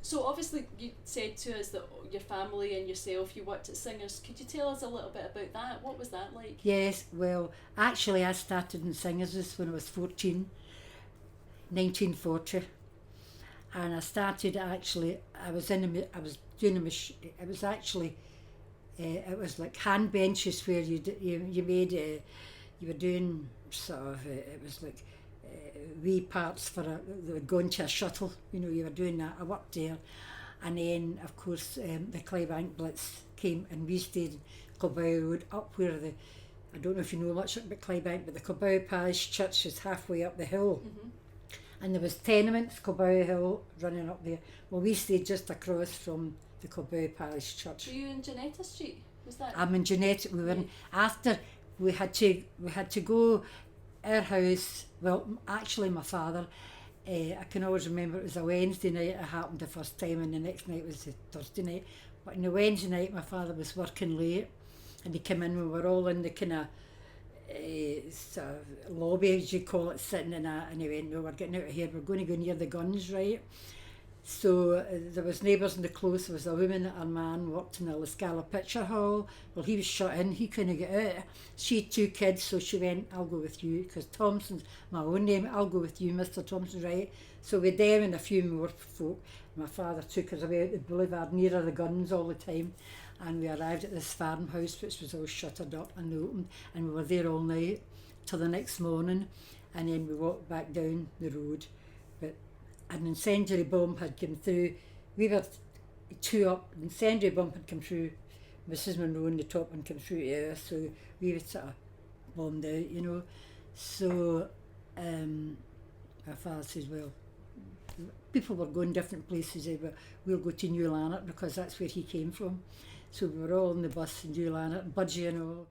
So obviously you said to us that your family and yourself, you worked at Singers. Could you tell us a little bit about that? What was that like? Yes, well, actually I started in Singers when I was 14, 1940. And I started actually, I was I was doing a machine, it was actually, it was like hand benches where you made, you were doing sort of, it was like wee parts for they would go into a shuttle, you were doing that. I worked there. And then, of course, the Clydebank Blitz came and we stayed in Clybow Road up where I don't know if you know much about Clydebank, but the Clybow Parish Church is halfway up the hill. Mm-hmm. And there was tenements, Clybow Hill, running up there. Well, we stayed just across from the Clybow Parish Church. Were you in Janetta Street? Was that? I'm in Jeanette. We were after we had to go. Our house. Well, actually, my father. I can always remember it was a Wednesday night. It happened the first time, and the next night was the Thursday night. But on the Wednesday night, my father was working late, and he came in. We were all in the kind of sort of lobby, as you call it, sitting in that, and he went, "No, we're getting out of here. We're going to go near the guns, right?" So there was neighbours in the close. There was a woman and a man worked in the Liscala Picture Hall. Well, he was shut in. He couldn't get out. She had 2 kids, so she went, "I'll go with you," because Thompson's my own name. "I'll go with you, Mr. Thompson," right? So with them and a few more folk, my father took us away out the boulevard nearer the guns all the time. And we arrived at this farmhouse which was all shuttered up and open, and we were there all night till the next morning, and then we walked back down the road. But an incendiary bomb had come through. We were 2 up. An incendiary bomb had come through Mrs. Monroe on the top and come through to us, so we were sort of bombed out. So my father says, well, people were going different places, but we'll go to New Lanark because that's where he came from. So we were all on the bus in New Lanark, Budgie and all.